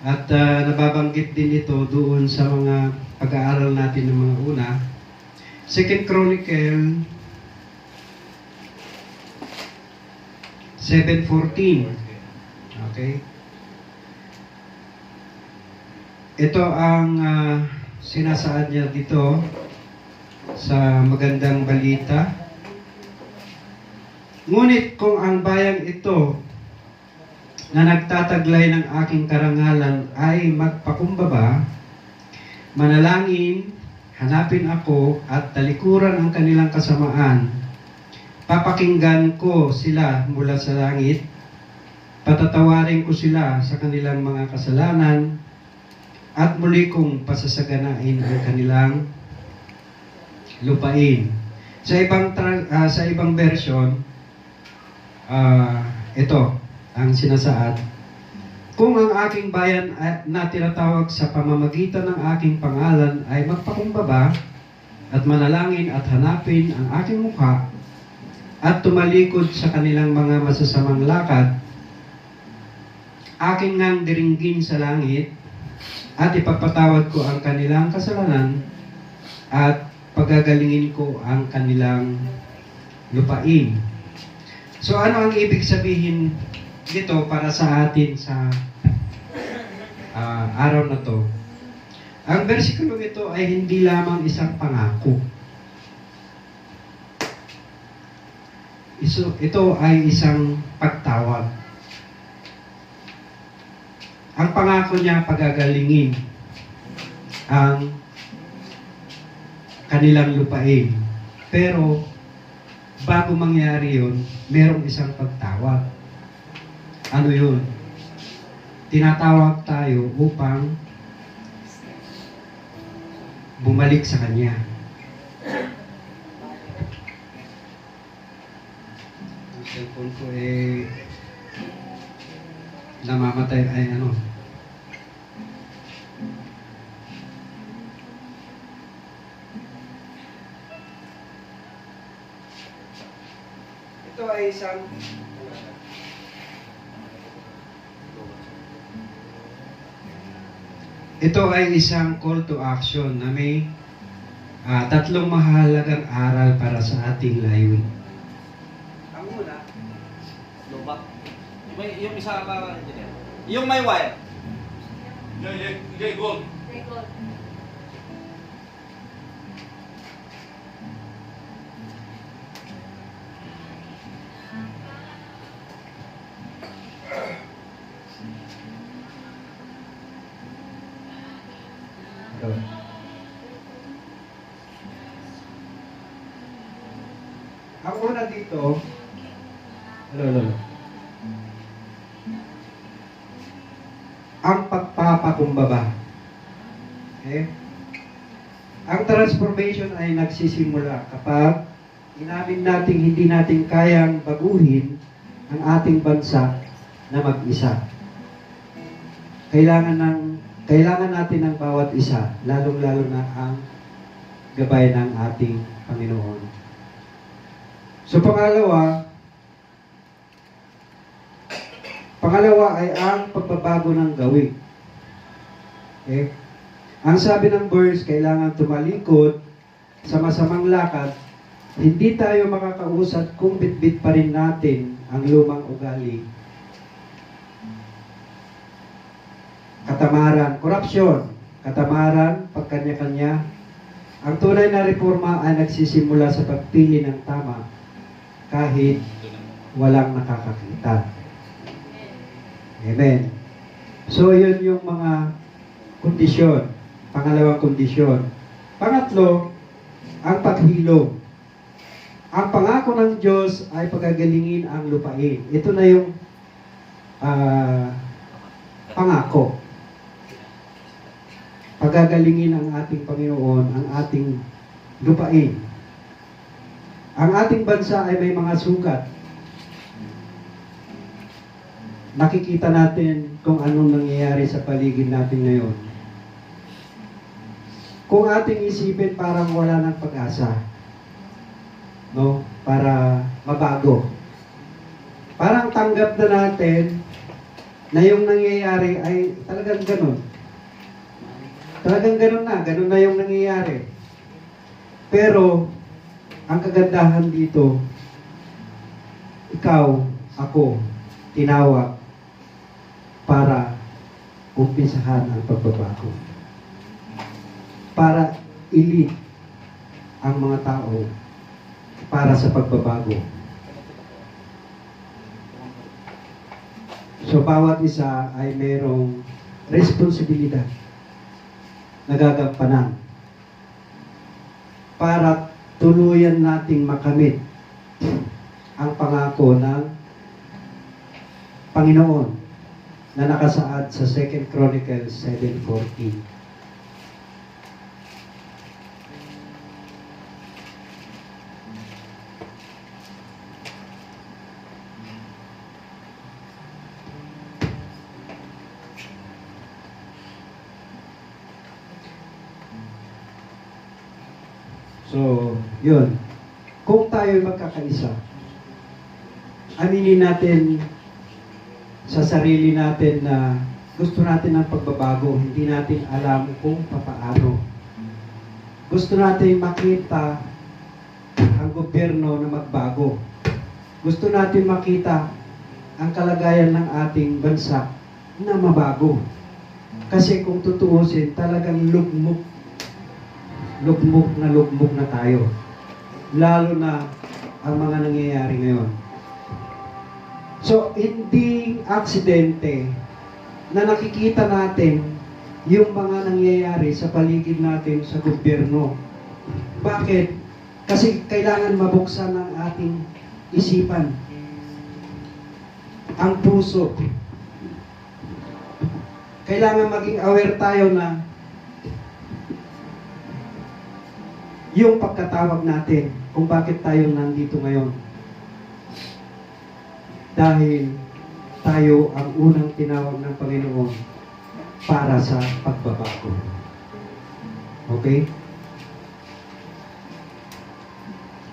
At nababanggit din ito doon sa mga pag-aaral natin ng mga una. Second Chronicle 7:14. Okay? Ito ang sinasaad niya dito sa magandang balita. Ngunit kung ang bayang ito na nagtataglay ng aking karangalan ay magpakumbaba, manalangin, hanapin ako at talikuran ang kanilang kasamaan, papakinggan ko sila mula sa langit, patatawarin ko sila sa kanilang mga kasalanan, at muli kong pasasaganain ang kanilang lupain. Sa ibang version, ito ang sinasaad. Kung ang aking bayan na tinatawag sa pamamagitan ng aking pangalan ay magpakumbaba at manalangin at hanapin ang aking mukha at tumalikod sa kanilang mga masasamang lakad, aking ngang diringgin sa langit at ipapatawad ko ang kanilang kasalanan at pagagalingin ko ang kanilang lupain. So ano ang ibig sabihin dito para sa atin sa araw na to? Ang versikulo ito ay hindi lamang isang pangako. Ito ay isang pagtawag. Ang pangako niya, pagagalingin ang kanilang lupain. Pero bago mangyari yun, merong isang pagtawag. Ano yun? Tinatawag tayo upang bumalik sa Kanya. Ang cellphone ko namamatay ay ano. Ito ay isang call to action na may tatlong mahalagang aral para sa ating layunin. Ang una, Lubak. Yung isa ka engineer. Yung may wire. Gold. Ang una dito, ang pagpapakumbaba. Okay? Ang transformation ay nagsisimula kapag inamin natin hindi natin kayang baguhin ang ating bansa na mag-isa. Kailangan natin ng bawat isa, lalong-lalo na ang gabay ng ating Panginoon. So pangalawa ay ang pagbabago ng gawin. Okay? Ang sabi ng verse, kailangan tumalikod sa masamang lakad. Hindi tayo makakausad kung bitbit pa rin natin ang lumang ugali. Katamaran, corruption, katamaran, pagkanya-kanya. Ang tunay na reforma ay nagsisimula sa pagpili ng tama kahit walang nakakakita. Amen. So, yun yung mga kondisyon. Pangalawang kondisyon. Pangatlo, ang paghilom. Ang pangako ng Diyos ay pagagalingin ang lupain. Ito na yung pangako. Pagagalingin ang ating Panginoon, ang ating lupain. Ang ating bansa ay may mga sugat. Nakikita natin kung anong nangyayari sa paligid natin ngayon. Kung ating isipin, parang wala ng pag-asa. No? Para mabago. Parang tanggap na natin na yung nangyayari ay talagang ganun. Talagang ganun na yung nangyayari. Pero, ang kagandahan dito, ikaw, ako, tinawag para umpisahan ang pagbabago. Para i-lead ang mga tao para sa pagbabago. So, bawat isa ay mayroong responsibilidad na gagampanan para tuluyan nating makamit ang pangako ng Panginoon na nakasaad sa 2 Chronicles 7:14. So, yun. Kung tayo magkakaisa, aminin natin sa sarili natin na gusto natin ng pagbabago, hindi natin alam kung papaano. Gusto natin makita ang gobyerno na magbago. Gusto natin makita ang kalagayan ng ating bansa na mabago. Kasi kung tutuusin, talagang lugmok na tayo. Lalo na ang mga nangyayari ngayon. So, hindi aksidente na nakikita natin yung mga nangyayari sa paligid natin sa gobyerno. Bakit? Kasi kailangan mabuksan ang ating isipan, ang puso. Kailangan maging aware tayo na yung pagkatawag natin kung bakit tayo nandito ngayon. Dahil tayo ang unang tinawag ng Panginoon para sa pagbabago. Okay?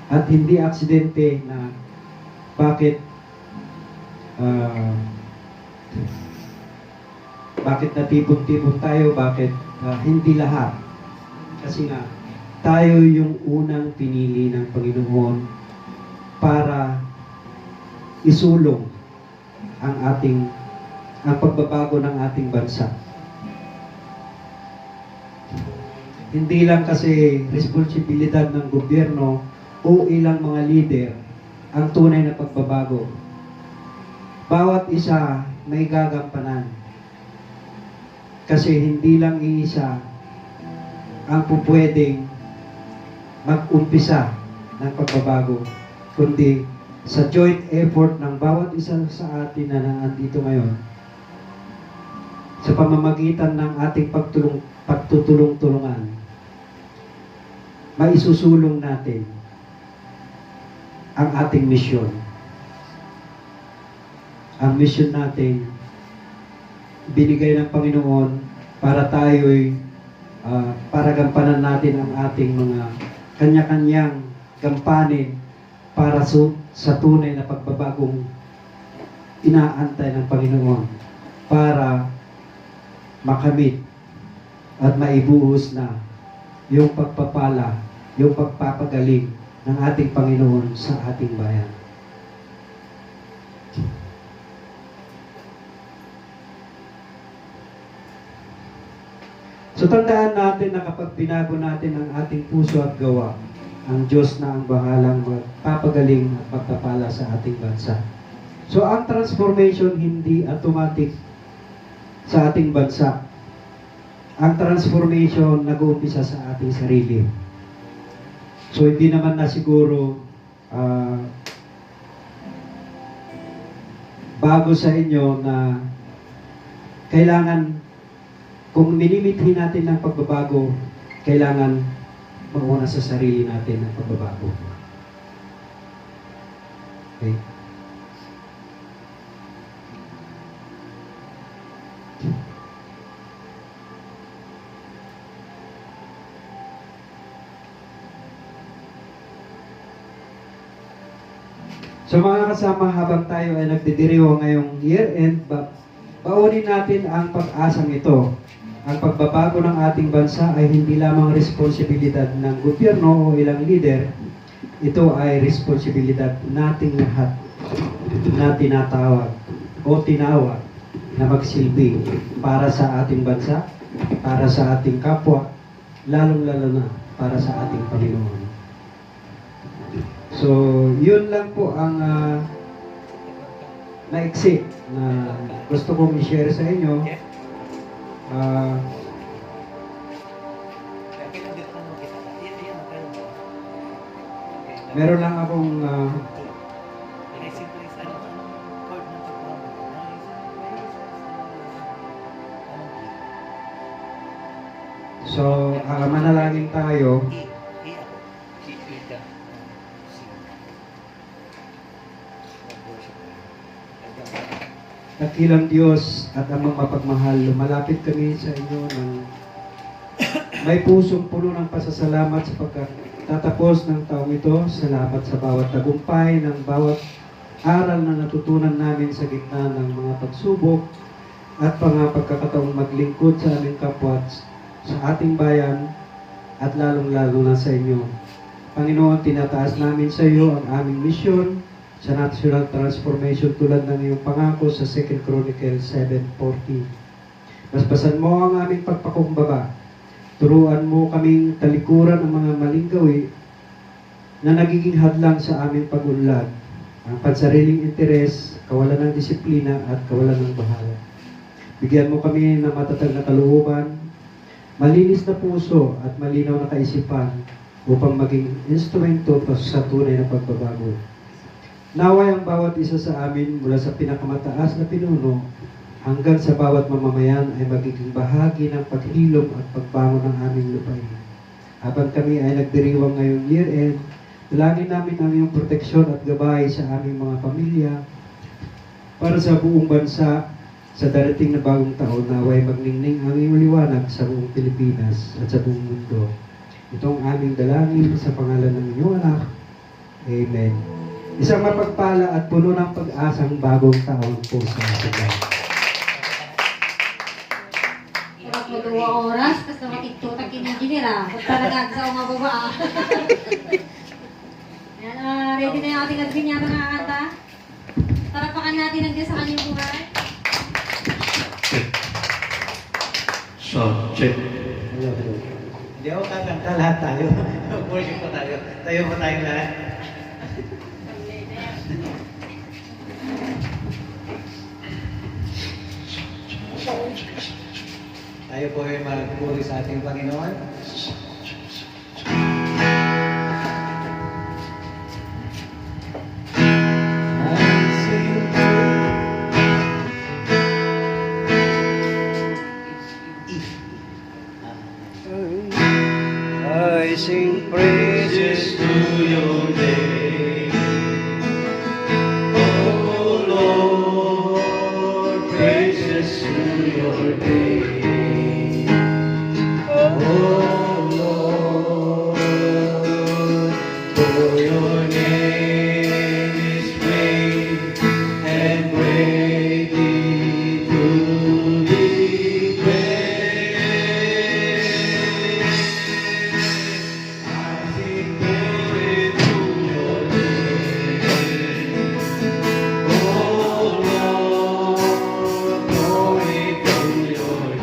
At hindi aksidente na bakit natipon-tipon tayo, bakit hindi lahat. Kasi nga, tayo yung unang pinili ng Panginoon para isulong ang pagbabago ng ating bansa. Hindi lang kasi responsibilidad ng gobyerno o ilang mga leader ang tunay na pagbabago. Bawat isa may gagampanan. Kasi hindi lang iisa ang pupwedeng mag-umpisa ng pagbabago, kundi sa joint effort ng bawat isa sa atin na nandito ngayon, sa pamamagitan ng ating pagtutulong-tulungan, maisusulong natin ang ating misyon. Ang misyon natin, binigay ng Panginoon para tayo'y para gampanan natin ang ating mga kanya-kanyang gampanin para sa tunay na pagbabagong inaantay ng Panginoon para makamit at maibuhos na yung pagpapala, yung pagpapagaling ng ating Panginoon sa ating bayan. So tandaan natin na kapag binago natin ang ating puso at gawa, ang Diyos na ang bahalang magpapagaling at magpapala sa ating bansa. So ang transformation hindi automatic sa ating bansa. Ang transformation nag-uumpisa sa ating sarili. So hindi naman na siguro bago sa inyo na kailangan, kung minimithi natin ng pagbabago, kailangan mauna sa sarili natin ang pagbabago. Okay? So mga kasama, habang tayo ay nagdidiriwa ngayong year-end, baunin natin ang pag-asang ito. Ang pagbabago ng ating bansa ay hindi lamang responsibilidad ng gobyerno o ilang lider. Ito ay responsibilidad nating lahat na tinatawag o tinawag na magsilbi para sa ating bansa, para sa ating kapwa, lalong-lalo na para sa ating Panginoon. So, yun lang po ang naiksi na gusto kong i-share sa inyo. Meron lang akong manalangin tayo. Dakilang Diyos at amang mapagmahal, lumalapit kami sa inyo ng may pusong puno ng pasasalamat sapagkat tatapos ng taong ito. Salamat sa bawat tagumpay, ng bawat aral na natutunan namin sa gitna ng mga pagsubok at mga pagkakataong maglingkod sa aming kapwa sa ating bayan at lalong-lalo na sa inyo. Panginoon, tinataas namin sa iyo ang aming misyon sa national transformation tulad ng iyong pangako sa 2 Chronicles 7:14. Basbasan mo ang aming pagpakumbaba. Turuan mo kaming talikuran ang mga maling gawi na nagiging hadlang sa aming pag-unlad. Ang pansariling interes, kawalan ng disiplina at kawalan ng bahala. Bigyan mo kami ng matatag na kalooban, malinis na puso at malinaw na kaisipan upang maging instrumento sa tunay na pagbabago. Naway ang bawat isa sa amin mula sa pinakamataas na pinuno hanggang sa bawat mamamayan ay magiging bahagi ng paghilom at pagbangon ng aming lupain. Habang kami ay nagdiriwang ngayong year-end, dalangin namin ang iyong proteksyon at gabay sa aming mga pamilya para sa buong bansa sa darating na bagong taon. Naway magningning ang iyong liwanag sa buong Pilipinas at sa buong mundo. Itong aming dalangin sa pangalan ng inyong anak. Amen. Isang mapagpala at puno ng pag-asang bagong taon po sa atin. Dapat mo 2 oras, tapos nakikitutak yung engineer Kung talaga sa mga baba Yan, ready na yung ating advinyata na kakanta? Tarapakan natin ang Diyos sa kanyang buhay. So, check. Hello. Hindi ako kakanta, lahat tayo. Worship pa tayo. Tayo pa tayong lahat. Tayo po ay magpuri sa ating Panginoon. I sing praises to your name, oh Lord, praises to your name, oh Lord, for your name is great and greatly to be praised. Glory to your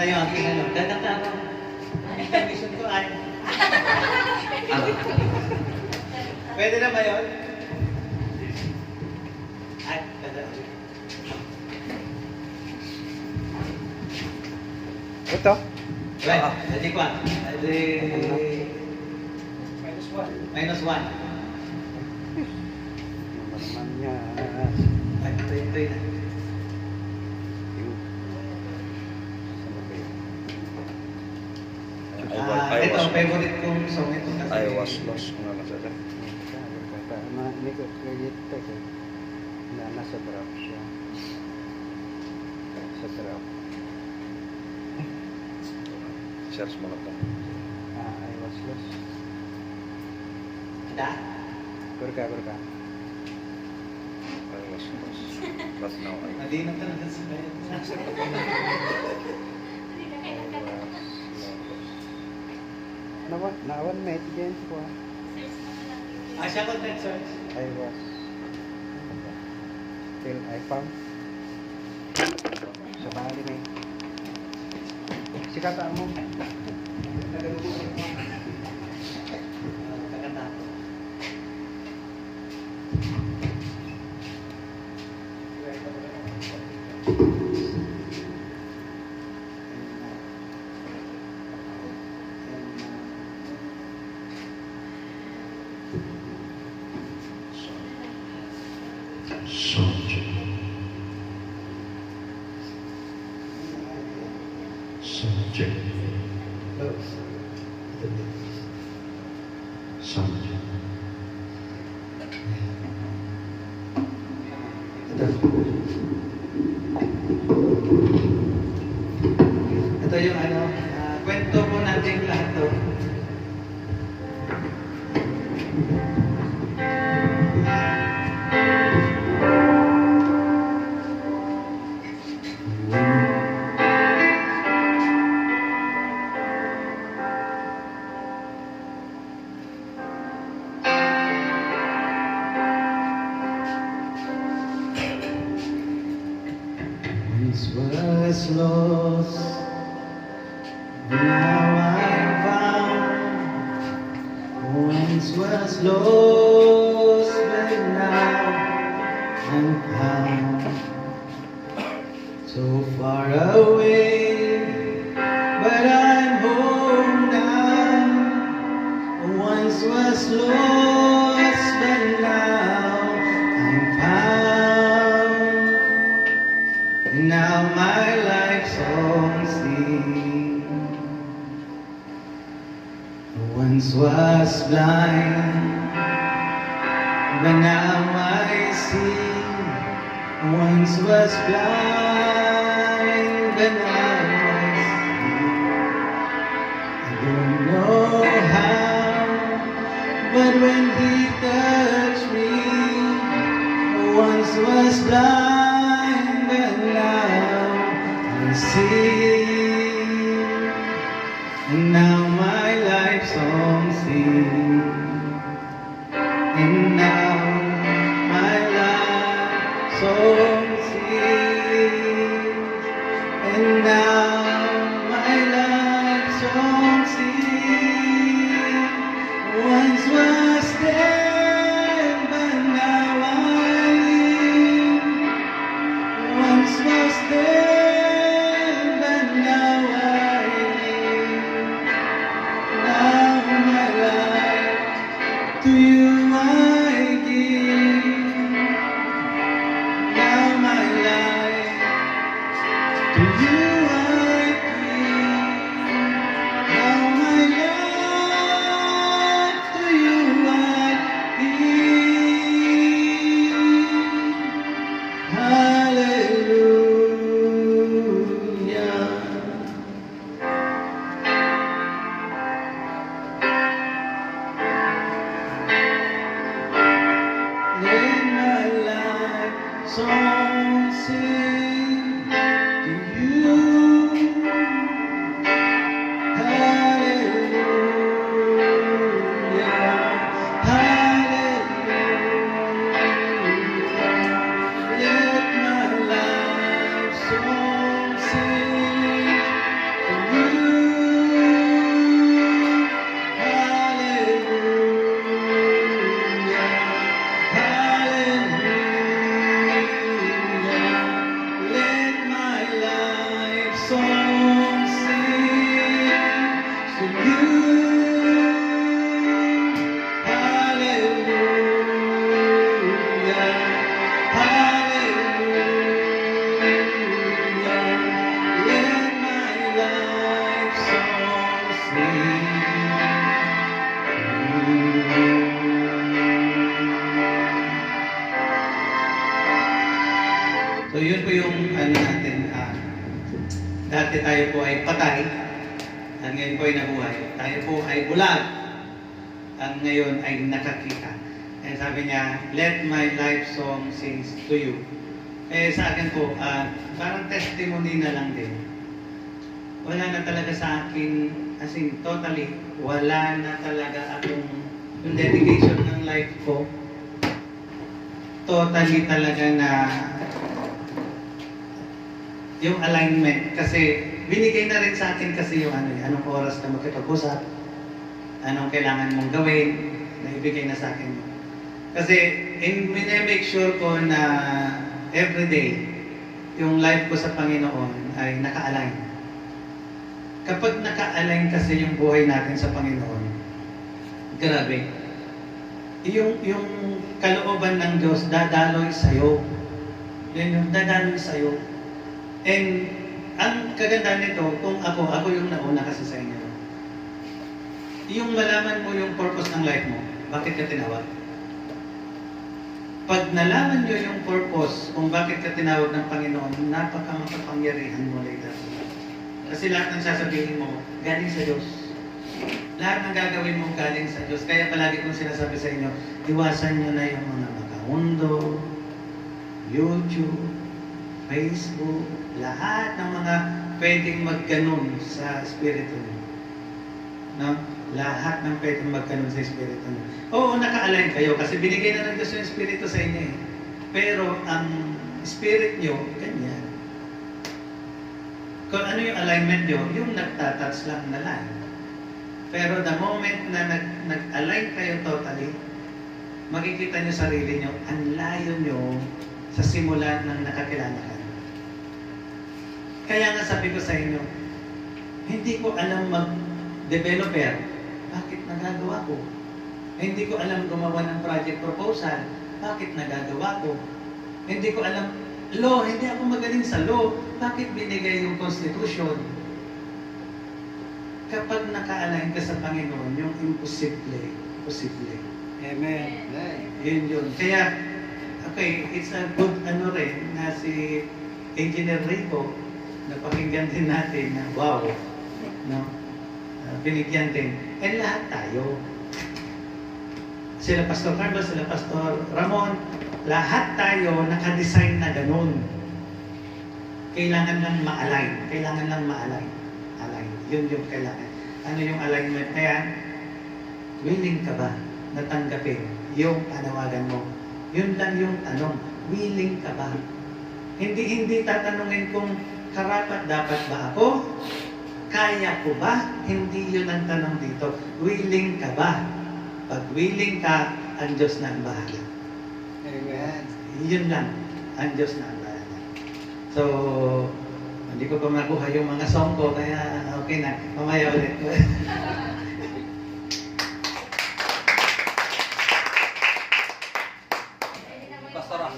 na yung aking ano. Dadakta ako. Ang mission ko ay... Pwede na ba yun? Ay, dadakta. Ito. Right, ready pa. Ready... Minus 1. Naman niya. Ay, ito. Ito, favorite kong song ito kasi... I was lost. Ano na siya? Hindi ko credit ko. Nasa drop siya. Sa drop. Search mo na ito. I was lost. Ada? Kurka. I was lost. But now I... Malinaw talaga sa kaya. Nawan may again ko. Siya contact search. I was till I found. Sa bali may. Sikata mo. Kaganda. Subject. Subject. Ito yung ano, kwento po natin lahat to. Once was lost, now I'm found. Once was lost, but now I'm found. So far away, but I'm home now. Once was lost, but now I'm found. Now my life's on sing. Once was blind, but now I see. Once was blind, but now I see. I don't know how, but when he touched me, once was blind, but now I see. And now my life's on sing. And now my life's on sing. And now my life's on sing. Once was dead, but now I live. Once was dead, but now I live. Now my life to you I give. Now my life to you I give. Now my life to you So yun po yung ano natin, dati tayo po ay patay, at ngayon po ay nabuhay. Tayo po ay bulag, at ngayon ay nakakita. Eh sabi niya, let my life song sings to you. Eh sa akin po, parang testimony na lang din. Wala na talaga sa akin, as in totally, wala na talaga akong yung dedication ng life ko. Totally talaga na yung alignment, kasi binigay na rin sa akin kasi yung anong oras na makipag-usap, anong kailangan mong gawin, na ibigay na sa akin. Kasi make sure ko na everyday yung life ko sa Panginoon ay naka-align. Kapag naka-align kasi yung buhay natin sa Panginoon, grabe, yung kalooban ng Diyos dadaloy sa'yo. Yan yung dadaloy sa'yo. And ang kagandahan nito, kung ako yung nauna kasi sa inyo, yung malaman mo yung purpose ng life mo, bakit ka tinawag? Pag nalaman nyo yung purpose kung bakit ka tinawag ng Panginoon, napaka-makapangyarihan mo later. Kasi lahat ng sasabihin mo, galing sa Diyos. Lahat ng gagawin mo galing sa Diyos. Kaya palagi kong sinasabi sa inyo, iwasan nyo na yung mga makaundo, YouTube, Facebook, lahat ng mga pwedeng magganon sa Espiritu niyo. No? Lahat ng pwedeng magganon sa Espiritu niyo. Oo, naka-align kayo kasi binigay na ng Diyos yung Espiritu sa inyo eh. Pero ang Spirit niyo, ganyan. Kung ano yung alignment niyo, yung nagtatouch lang na line. Pero the moment na nag-align kayo totally, makikita niyo sarili niyo, ang layo niyo sa simula ng nakakilala ka. Kaya nga sabi ko sa inyo, hindi ko alam mag-developer. Bakit nagagawa ko? Hindi ko alam gumawa ng project proposal. Bakit nagagawa ko? Hindi ko alam law. Hindi ako magaling sa law. Bakit binigay yung constitution? Kapag naka-align ka sa Panginoon, yung imposible, posible. Amen. Yun. Kaya, okay, it's a good rin na si Engineer Rico, napakinggan din natin na wow, no? Binigyan din. And lahat tayo. Sila Pastor Carlos, sila Pastor Ramon, lahat tayo naka-design na ganun. Kailangan lang ma-align. Kailangan lang ma-align. Align. Yun yung kailangan. Ano yung alignment? Kaya, willing ka ba na tanggapin yung panawagan mo? Yun lang yung tanong. Willing ka ba? Hindi tatanungin kung karapat dapat ba ako? Kaya ko ba? Hindi yun ang tanong dito. Willing ka ba? Pag willing ka, ang Diyos na ang bahala. Amen. Yun lang. Ang Diyos na ang bahala. So, hindi ko pa makuha yung mga song ko, kaya okay na. Mamaya ulit. Pastor Ram.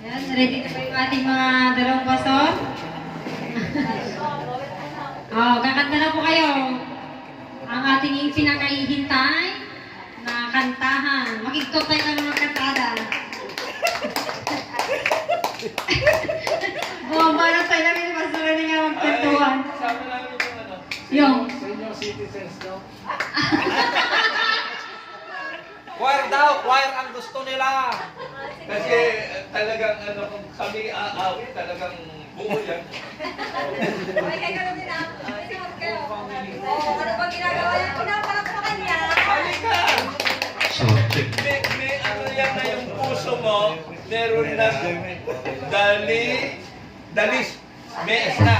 Yan, ready na ba yung ating mga dalawang pastor? Kakanta na po kayo. Ang ating pinakahihintay na kantahan. Makikot tayo ng mga kantada. Bumabalot tayo namin yung pastor na nga magkantuhan. Sabi namin yung ano, Yung. senior citizens, no? Choir daw, choir ang gusto nila. Kasi talagang kung kami aawit, talagang buo yan. Okay, kayo ganun din ah. Isingot kayo. Oo, ano bang ginagawa niya? Pinapalakpakan niya. Halika! May ano yan na yung puso mo, meron na dalis. May na.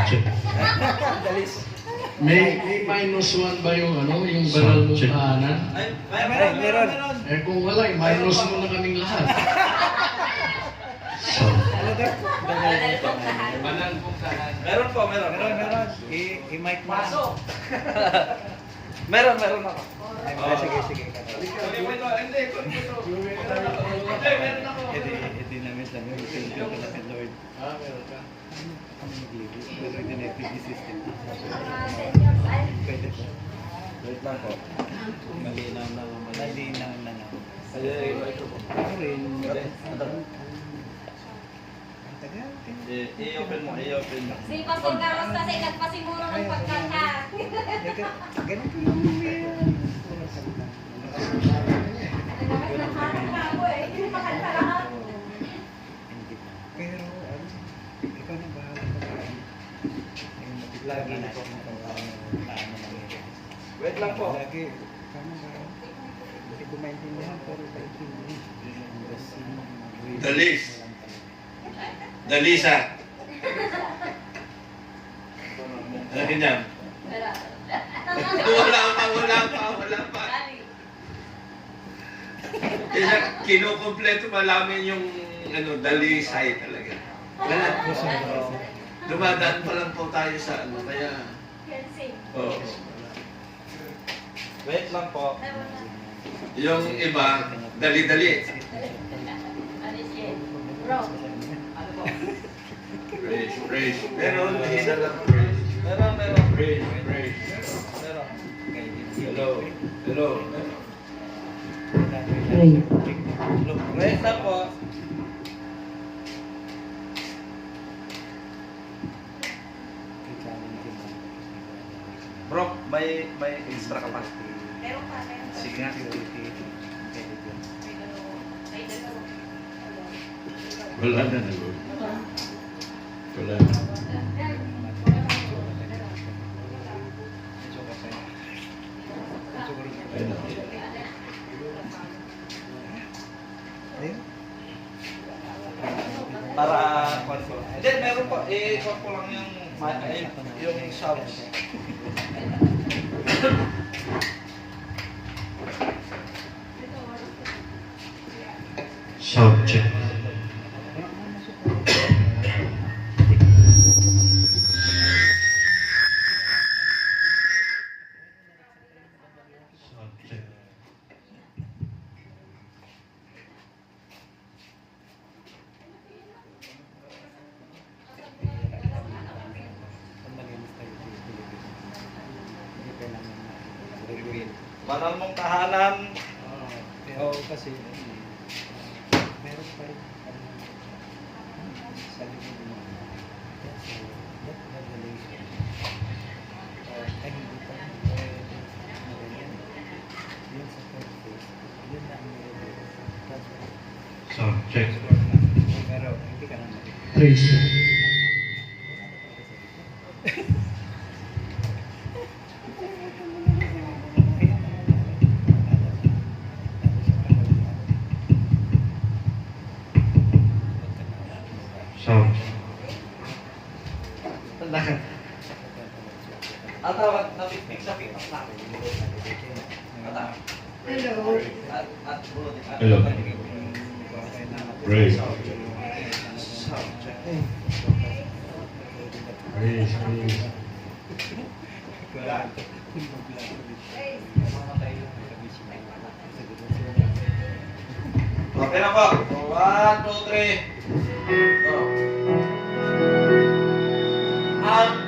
May minus 1 ba yung yung baral mo kahanan? Ay, Meron. Eh kung wala, minus mo na kaming lahat. Banal kung saan. Meron po, meron. I-mic mo. Pasok! meron ako. Sige. Hindi, meron ako. Hindi namin sabi. Ito ka na Lord. Meron ka. Pero hindi na yung system. Pwede po. Wait lang po. Malinaw na. Malinaw na lang. Ito po. I-open mo. Si Pastor Carlos kasi nagpasiguro ng pagkanta. Ganun po yung yan. Pero, ikaw na bahala ka. Lagi na po Wait lang po. Lagi, ikaw na bahala. Hindi ko maintindihan, pero maintindihan. Dalis. Dalisa. Ano yan? Wala pa. Kaya kinukumpleto malamin yung dalisay talaga. Wala po sa Dumadaan pa lang po tayo sa kaya... Oh. Wait lang po. Yung iba, dali-dali. Praise. Meron, isa lang praise. Meron. Praise. Meron. Hello. Wait lang po. Bro, may extra ka pa? Meron pa. Sige nga. Wala na. Wala na. Para hindi, meron po. I-cut ko lang yung sounds. Sound check. Banal mong tahanan. Oo, kasi meron pa rin sa likod mo. That revelation. Ay, hindi pa. Yun sa third phase. Yun na ang revelation. Sound check. Pero hindi ka naman. Praise. Sound. Ang tawag na big sa pick up namin. Hello. At bulot. Hello. Praise. Okay na po. 1, 2, 3. Go. Ang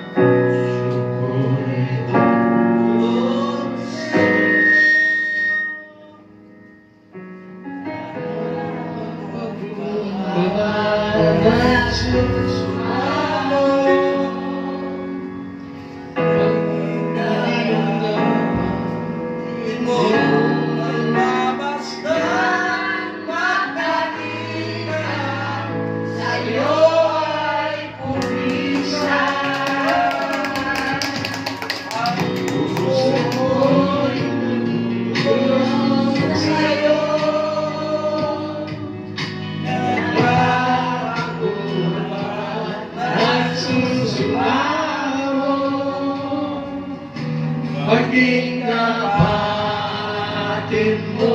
Maging kapatid mo,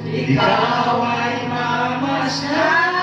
ikaw ay mamasdan.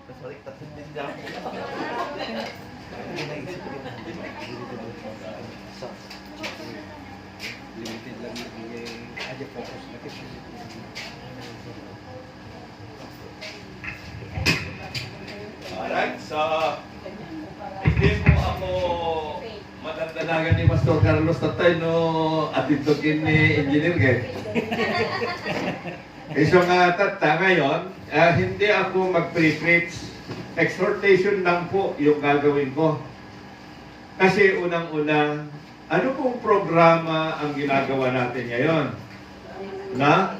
Sorry, tapos din ako. Limited lang yung aja focus na kasi. Alright, so hindi po ako madandanagan ni Pastor Carlos Tatay no atitugin ni Engineer Gay. So nga tata ngayon, hindi ako mag-preach. Exhortation lang po yung gagawin ko. Kasi unang-una, ano pong programa ang ginagawa natin ngayon? Na